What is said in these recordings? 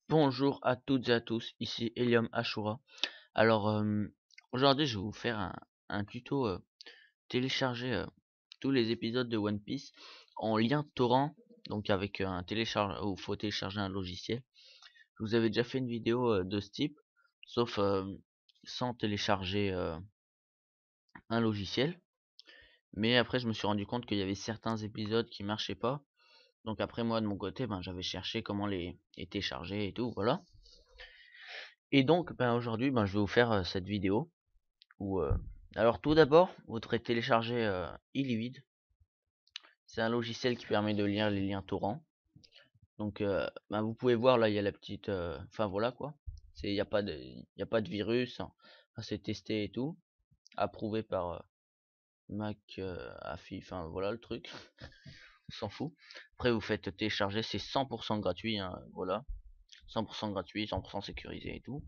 Bonjour à toutes et à tous, ici Helium Ashura. Alors aujourd'hui je vais vous faire un tuto télécharger tous les épisodes de One Piece en lien torrent, donc avec un télécharge où il faut télécharger un logiciel. Je vous avais déjà fait une vidéo de ce type, sauf sans télécharger un logiciel. Mais après je me suis rendu compte qu'il y avait certains épisodes qui marchaient pas. Donc après moi de mon côté, j'avais cherché comment les télécharger et tout, voilà. Et donc, aujourd'hui, je vais vous faire cette vidéo où, alors tout d'abord, vous devrez télécharger eLivid. C'est un logiciel qui permet de lire les liens torrents. Donc, vous pouvez voir là, il y a la petite, enfin voilà quoi. Il n'y a pas de virus, hein. Enfin, c'est testé et tout, approuvé par Mac, AFI, enfin voilà le truc. On s'en fout. Après, vous faites télécharger, c'est 100% gratuit, hein, voilà. 100% gratuit, 100% sécurisé et tout.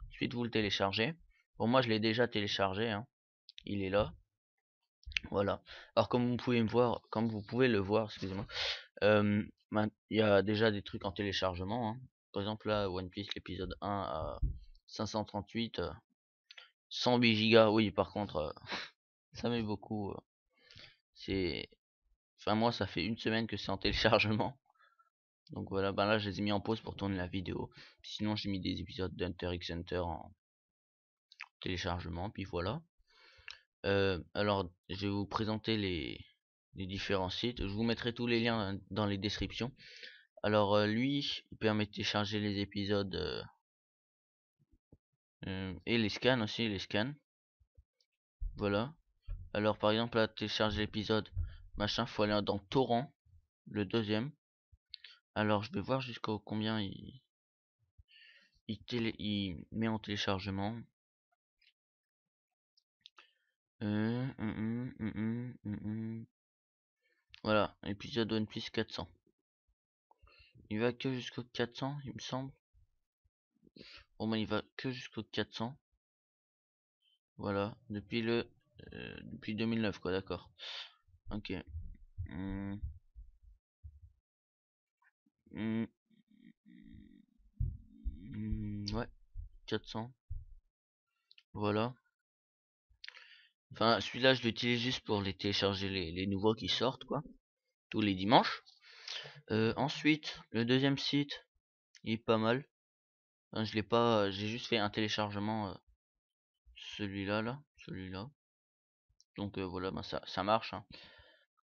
Ensuite, vous le téléchargez. Bon, moi, je l'ai déjà téléchargé, hein. Il est là, voilà. Alors, comme vous pouvez le voir, excusez-moi, il y a déjà des trucs en téléchargement, hein. Par exemple, là, One Piece, l'épisode 1 à 538, 108 gigas. Oui, par contre, ça met beaucoup. C'est, enfin, moi, ça fait une semaine que c'est en téléchargement. Donc voilà, là, je les ai mis en pause pour tourner la vidéo. Sinon, j'ai mis des épisodes d'Hunter x Hunter en téléchargement, puis voilà. Alors, je vais vous présenter les différents sites. Je vous mettrai tous les liens dans les descriptions. Alors, lui, il permet de télécharger les épisodes et les scans aussi, les scans. Voilà. Alors, par exemple, là, télécharger l'épisode, machin, faut aller dans Torrent, le deuxième. Alors, je vais voir jusqu'au combien il met en téléchargement. Voilà, épisode One Piece 400. Il va que jusqu'au 400, il me semble. Bon, il va que jusqu'au 400. Voilà, depuis 2009 quoi, d'accord. Ok. Hmm, hmm, ouais, 400. Voilà. Enfin, celui-là, je l'utilise juste pour les télécharger les nouveaux qui sortent, quoi. Tous les dimanches. Ensuite, le deuxième site, il est pas mal. Enfin, je l'ai pas, j'ai juste fait un téléchargement, celui-là, là, celui-là. Donc voilà, ça marche, hein.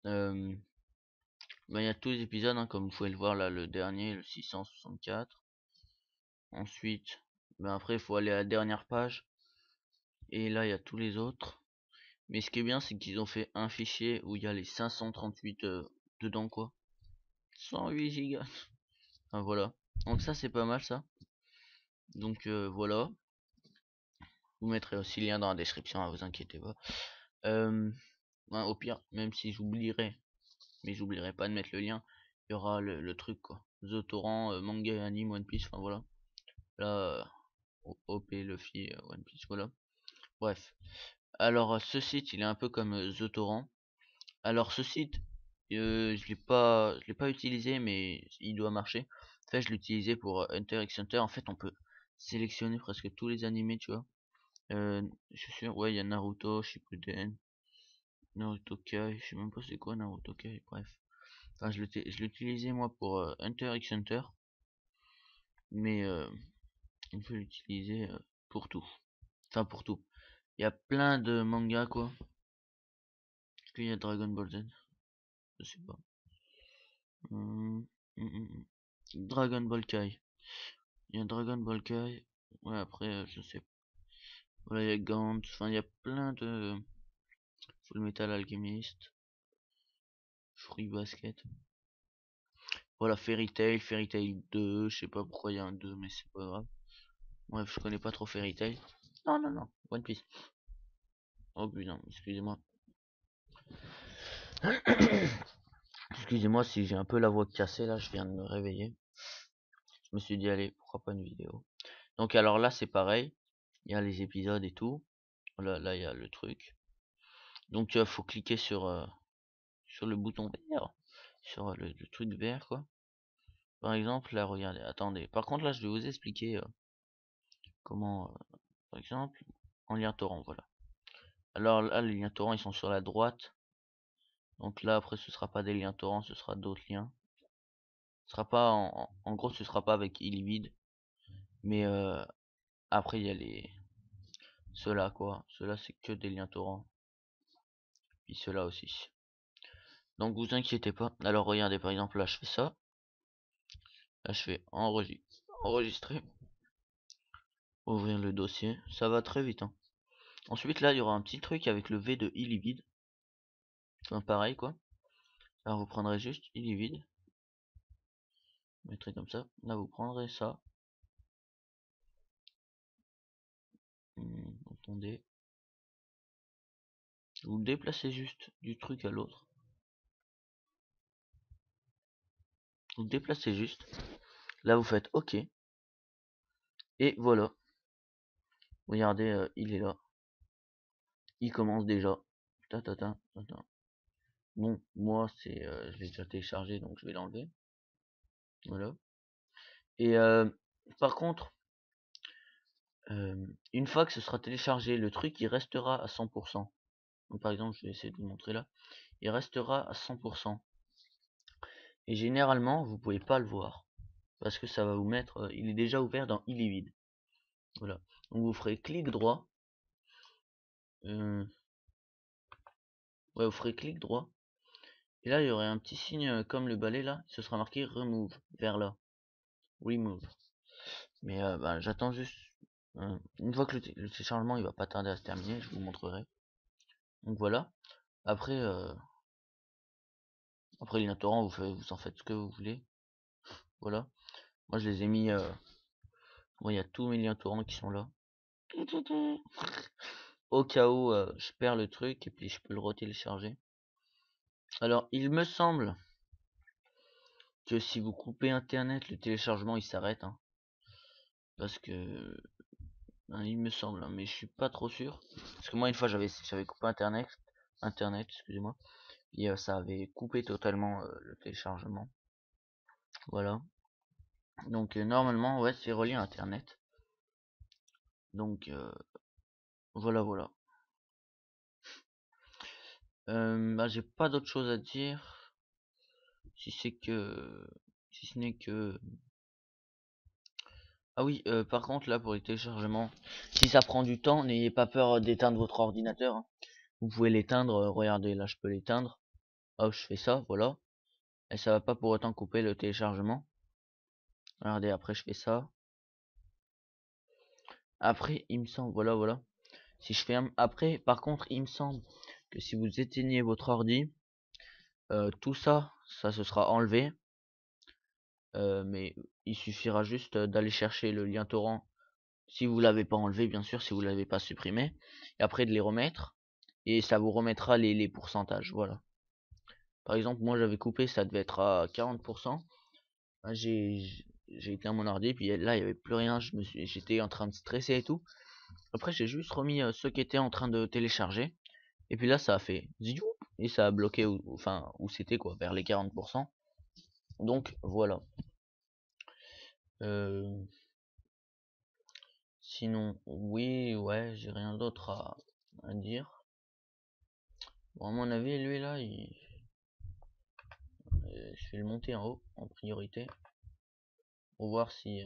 Il y a tous les épisodes, hein, comme vous pouvez le voir là, le dernier, le 664. Ensuite, après, il faut aller à la dernière page. Et là, il y a tous les autres. Mais ce qui est bien, c'est qu'ils ont fait un fichier où il y a les 538 dedans, quoi. 108 gigas. Enfin, voilà. Donc ça, c'est pas mal, ça. Donc voilà. Vous mettrez aussi le lien dans la description, hein, vous inquiétez pas. Au pire, même si j'oublierai, mais j'oublierai pas de mettre le lien, il y aura le truc, quoi. The Torrent, manga et anime, One Piece, enfin voilà. Là, OP, Luffy, One Piece, voilà. Bref. Alors, ce site, il est un peu comme The Torrent. Alors, ce site, je l'ai pas utilisé, mais il doit marcher. En fait, je l'ai utilisé pour Hunter x Hunter. En fait, on peut sélectionner presque tous les animés, tu vois. Je suis sûr, ouais, il y a Naruto, Shippuden, Naruto Kai, je sais même pas c'est quoi Naruto Kai, bref. Enfin, je l'ai utilisé moi pour Hunter x Hunter, mais on peut l'utiliser pour tout. Enfin, pour tout. Il y a plein de mangas, quoi. Est-ce qu'il y a Dragon Ball Z? Je sais pas. Hum, Dragon Ball Kai. Il y a Dragon Ball Kai. Ouais, après, je sais pas. Voilà, il y a Gantz. Enfin, il y a plein de Full Metal Alchemist. Fruit Basket. Voilà, Fairy Tail 2. Je sais pas pourquoi il y a un 2, mais c'est pas grave. Bref, je connais pas trop Fairy Tail. Non, non, non. One Piece. Oh putain, excusez-moi. Excusez-moi si j'ai un peu la voix cassée là, je viens de me réveiller. Je me suis dit, allez, pourquoi pas une vidéo. Donc, alors là, c'est pareil. Il y a les épisodes et tout. Là, il y a le truc. Donc, faut cliquer sur le bouton vert. Sur le truc vert, quoi. par exemple, là, regardez, attendez. Par contre, là, je vais vous expliquer comment, par exemple, en lien torrent, voilà. Alors là, les liens torrents, ils sont sur la droite. Donc là, après, ce sera pas des liens torrents, ce sera d'autres liens. Ce sera pas, en gros, ce sera pas avec illivid. Mais après, il y a les... Ceux-là, quoi. Ceux-là, c'est que des liens torrents. Puis ceux-là aussi. Donc, vous inquiétez pas. Alors, regardez, par exemple, là, je fais ça. Là, je fais enregistrer. Ouvrir le dossier. Ça va très vite, hein. Ensuite, là, il y aura un petit truc avec le V de illivid. Enfin, pareil, quoi. Alors, vous prendrez juste illivid. Vous mettrez comme ça. Là, vous prendrez ça. Attendez. Vous le déplacez juste du truc à l'autre. Vous le déplacez juste. Là, vous faites OK. Et voilà. Regardez, il est là. Il commence déjà. Ta, ta, ta, ta, ta. Bon, moi, je l'ai déjà téléchargé, donc je vais l'enlever. Voilà. Et par contre, une fois que ce sera téléchargé, le truc, il restera à 100%. Donc, par exemple, je vais essayer de vous montrer là. Il restera à 100%. Et généralement, vous pouvez pas le voir. Parce que ça va vous mettre... il est déjà ouvert dans illivid. Voilà. Donc, vous ferez clic droit. Ouais, vous ferez clic droit. Et là, il y aurait un petit signe comme le balai là. Ce sera marqué remove vers là. Remove. Mais bah, j'attends juste. Une fois que le téléchargement il va pas tarder à se terminer, je vous montrerai. Donc voilà. Après, après les torrents, vous en faites ce que vous voulez. Voilà. Moi je les ai mis. Bon, il y a tous mes liens torrents qui sont là. Au cas où je perds le truc et puis je peux le retélécharger. Alors il me semble que si vous coupez internet, le téléchargement il s'arrête. Hein. Parce que il me semble, hein, mais je suis pas trop sûr. Parce que moi une fois j'avais coupé internet, excusez-moi, et ça avait coupé totalement le téléchargement. Voilà. Donc normalement ouais c'est relié à internet. Donc voilà voilà. Bah, j'ai pas d'autre chose à dire. Si c'est que si ce n'est que ah oui par contre là pour les téléchargements, si ça prend du temps, n'ayez pas peur d'éteindre votre ordinateur. Hein. Vous pouvez l'éteindre, regardez là je peux l'éteindre. Hop je fais ça, voilà. Et ça va pas pour autant couper le téléchargement. Regardez après je fais ça. Après il me semble, voilà voilà. Si je fais après par contre il me semble que si vous éteignez votre ordi, tout ça se sera enlevé. Mais il suffira juste d'aller chercher le lien torrent si vous l'avez pas enlevé bien sûr, si vous l'avez pas supprimé, et après de les remettre et ça vous remettra les pourcentages, voilà. Par exemple moi j'avais coupé, ça devait être à 40%. J'ai éteint mon ordi puis là il y avait plus rien, j'étais en train de stresser et tout. Après j'ai juste remis ceux qui étaient en train de télécharger et puis là ça a fait ziou et ça a bloqué enfin où c'était quoi, vers les 40%. Donc voilà. Sinon, oui, ouais, j'ai rien d'autre à dire. Bon, à mon avis, lui là, je vais le monter en haut, en priorité, pour voir si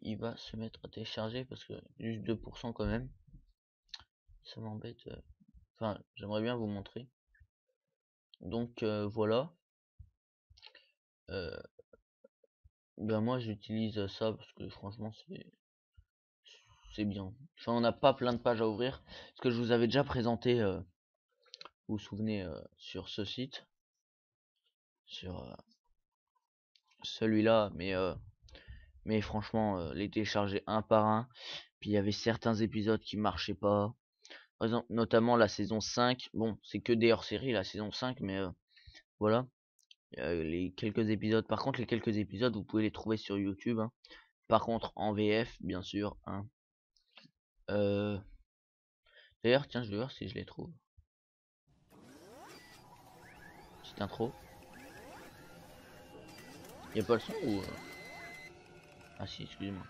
il va se mettre à télécharger, parce que juste 2% quand même, ça m'embête. Enfin, j'aimerais bien vous montrer. Donc voilà. Ben moi, j'utilise ça parce que franchement, c'est bien. Enfin, on n'a pas plein de pages à ouvrir, ce que je vous avais déjà présenté. Vous vous souvenez sur ce site, sur celui-là, mais franchement les télécharger un par un, puis il y avait certains épisodes qui marchaient pas, par exemple notamment la saison 5. Bon c'est que des hors-série la saison 5, mais voilà. Les quelques épisodes, par contre les quelques épisodes vous pouvez les trouver sur YouTube, hein. Par contre en VF bien sûr, hein. D'ailleurs tiens je vais voir si je les trouve. Petite intro. Y a pas le son ou ah si, excusez-moi.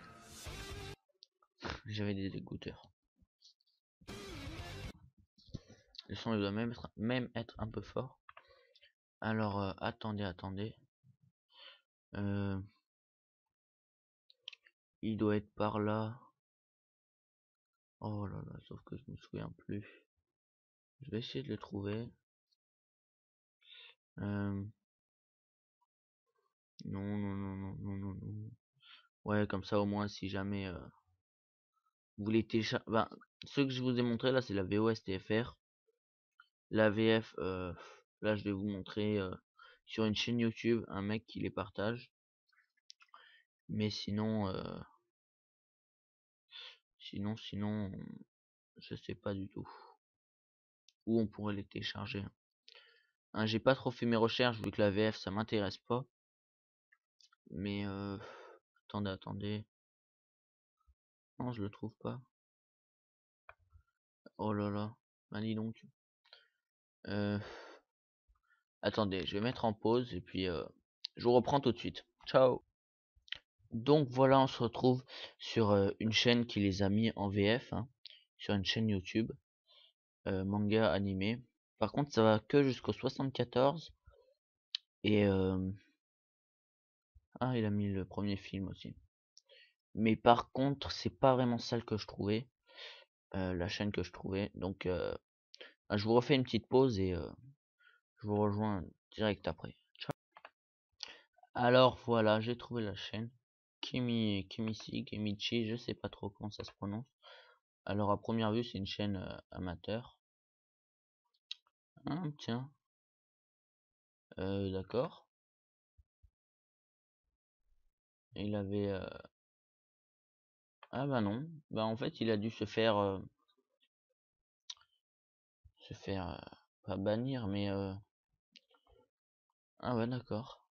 J'avais des écouteurs. Le son il doit même être un peu fort. Alors attendez. Il doit être par là. Oh là là, sauf que je me souviens plus. Je vais essayer de le trouver. Non. Ouais, comme ça au moins si jamais vous voulez télécharger. Ben, ce que je vous ai montré là, c'est la VOSTFR. La VF, là je vais vous montrer sur une chaîne YouTube un mec qui les partage. Mais sinon, sinon, je sais pas du tout où on pourrait les télécharger. Hein, j'ai pas trop fait mes recherches vu que la VF ça m'intéresse pas. Mais attendez. Non, je le trouve pas. Oh là là. Ben dis donc. Attendez, je vais mettre en pause et puis je vous reprends tout de suite. Ciao. Donc voilà, on se retrouve sur une chaîne qui les a mis en VF, hein, sur une chaîne YouTube, manga animé. Par contre, ça va que jusqu'au 74 et ah, il a mis le premier film aussi. Mais par contre, c'est pas vraiment celle que je trouvais, la chaîne que je trouvais. Donc, je vous refais une petite pause et je vous rejoins direct après. Ciao. Alors voilà, j'ai trouvé la chaîne. Kimichi, je sais pas trop comment ça se prononce. Alors à première vue, c'est une chaîne amateur. Ah, tiens, d'accord. Il avait ah bah non, bah en fait il a dû se faire pas bannir mais ah bah d'accord.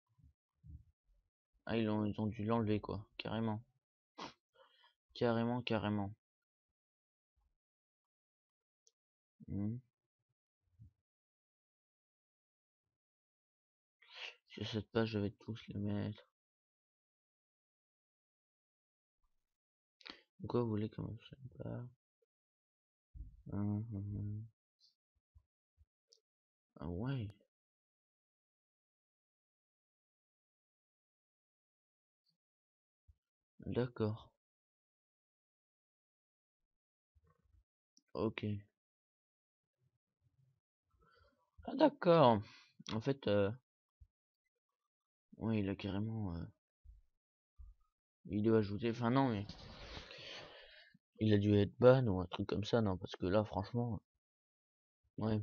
Ah ils ont dû l'enlever quoi, carrément. Carrément. Hmm. Sur cette page je vais tous les mettre. Quoi vous voulez comme je sais pas. Ah ouais, d'accord. Ok. Ah d'accord. En fait, ouais, il a carrément vidéo ajoutée. Enfin non, mais il a dû être ban ou un truc comme ça, non, parce que là, franchement, ouais,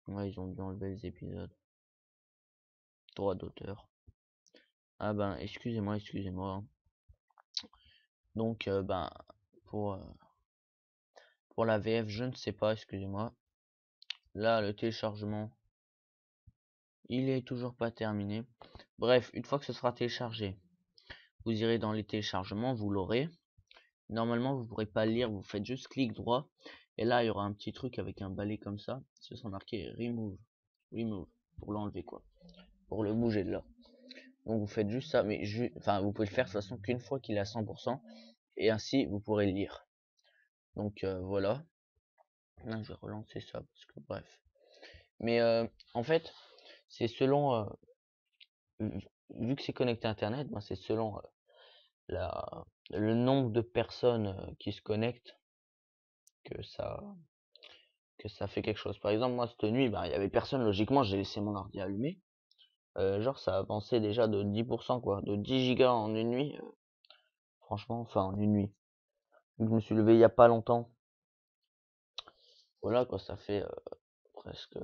ouais, ils ont dû enlever les épisodes. Droit d'auteur. Ah ben, excusez-moi. Donc, ben, pour, euh, pour la VF, je ne sais pas, excusez-moi. Là, le téléchargement, il est toujours pas terminé. Bref, une fois que ce sera téléchargé, vous irez dans les téléchargements, vous l'aurez. Normalement, vous ne pourrez pas lire, vous faites juste clic droit. Et là, il y aura un petit truc avec un balai comme ça. Ce sera marqué remove, pour l'enlever quoi. Pour le bouger de là. Donc vous faites juste ça, mais enfin vous pouvez le faire de toute façon qu'une fois qu'il est à 100%. Et ainsi, vous pourrez le lire. Donc voilà. Là, je vais relancer ça parce que bref. Mais en fait, c'est selon vu que c'est connecté à Internet, ben, c'est selon le nombre de personnes qui se connectent que ça fait quelque chose. Par exemple, moi cette nuit, ben, il y avait personne. Logiquement, j'ai laissé mon ordi allumé. Genre ça a avancé déjà de 10% quoi, de 10 gigas en une nuit. Franchement, enfin en une nuit. Je me suis levé il y a pas longtemps. Voilà quoi, ça fait presque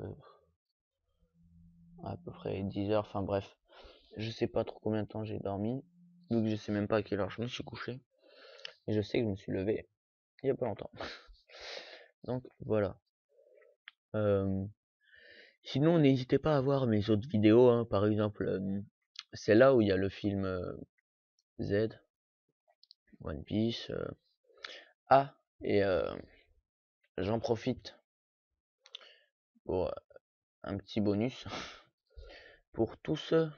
à peu près 10 heures. Enfin bref, je sais pas trop combien de temps j'ai dormi, vu que je sais même pas à quelle heure je me suis couché. Et je sais que je me suis levé il y a pas longtemps. Donc voilà. Sinon, n'hésitez pas à voir mes autres vidéos, hein. Par exemple, celle-là où il y a le film Z, One Piece. Ah, et j'en profite pour un petit bonus pour tous ceux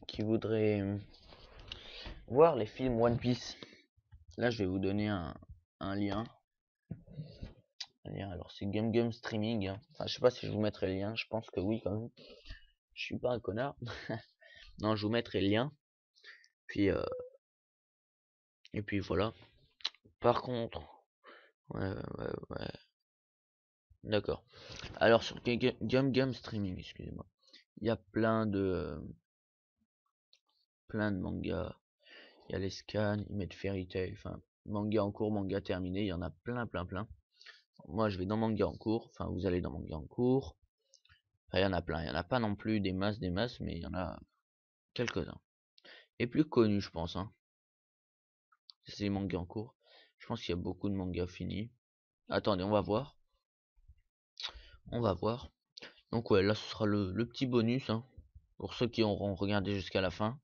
qui voudraient voir les films One Piece, là je vais vous donner un lien. Alors c'est Gum Gum Streaming, hein. Enfin je sais pas si je vous mettrai le lien, je pense que oui quand même. Je suis pas un connard. Non, je vous mettrai le lien. Puis et puis voilà. Par contre, ouais. D'accord. Alors sur Gum Gum Streaming, excusez-moi, il y a plein de mangas. Il y a les scans, ils mettent Fairy Tail, enfin manga en cours, manga terminé, il y en a plein. Moi je vais dans manga en cours, enfin vous allez dans manga en cours. Enfin, il y en a plein, il y en a pas non plus des masses, mais il y en a quelques-uns. Et plus connus je pense, hein. C'est les mangas en cours. Je pense qu'il y a beaucoup de mangas finis. Attendez, on va voir. Donc ouais, là ce sera le petit bonus, hein, pour ceux qui auront regardé jusqu'à la fin.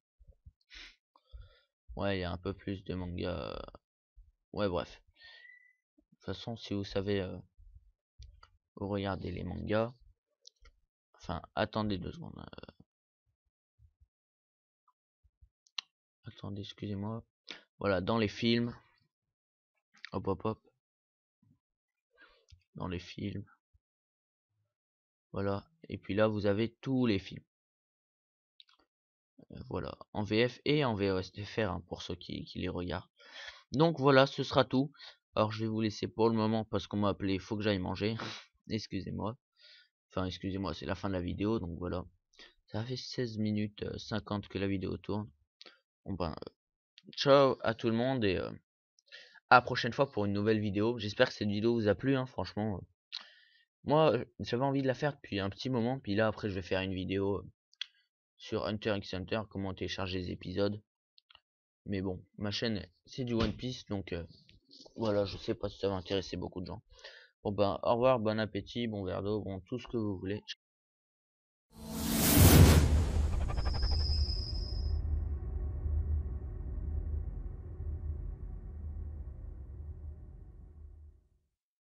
Ouais, il y a un peu plus de mangas. Ouais, bref. De toute façon, si vous savez, vous regardez les mangas. Enfin, attendez 2 secondes. Attendez, excusez-moi. Voilà, dans les films. Hop. Dans les films. Voilà. Et puis là, vous avez tous les films. Voilà, en VF et en VOSTFR, hein, pour ceux qui les regardent. Donc voilà, ce sera tout. Alors je vais vous laisser pour le moment parce qu'on m'a appelé, il faut que j'aille manger. Excusez-moi. Enfin, excusez-moi, c'est la fin de la vidéo, donc voilà. Ça fait 16 minutes 50 que la vidéo tourne. Bon ben, ciao à tout le monde et à la prochaine fois pour une nouvelle vidéo. J'espère que cette vidéo vous a plu, hein, franchement. Moi, j'avais envie de la faire depuis un petit moment, puis là après je vais faire une vidéo sur Hunter x Hunter, comment télécharger les épisodes. Mais bon, ma chaîne c'est du One Piece, donc voilà, je sais pas si ça va intéresser beaucoup de gens. Bon ben, au revoir, bon appétit, bon verre d'eau, bon tout ce que vous voulez.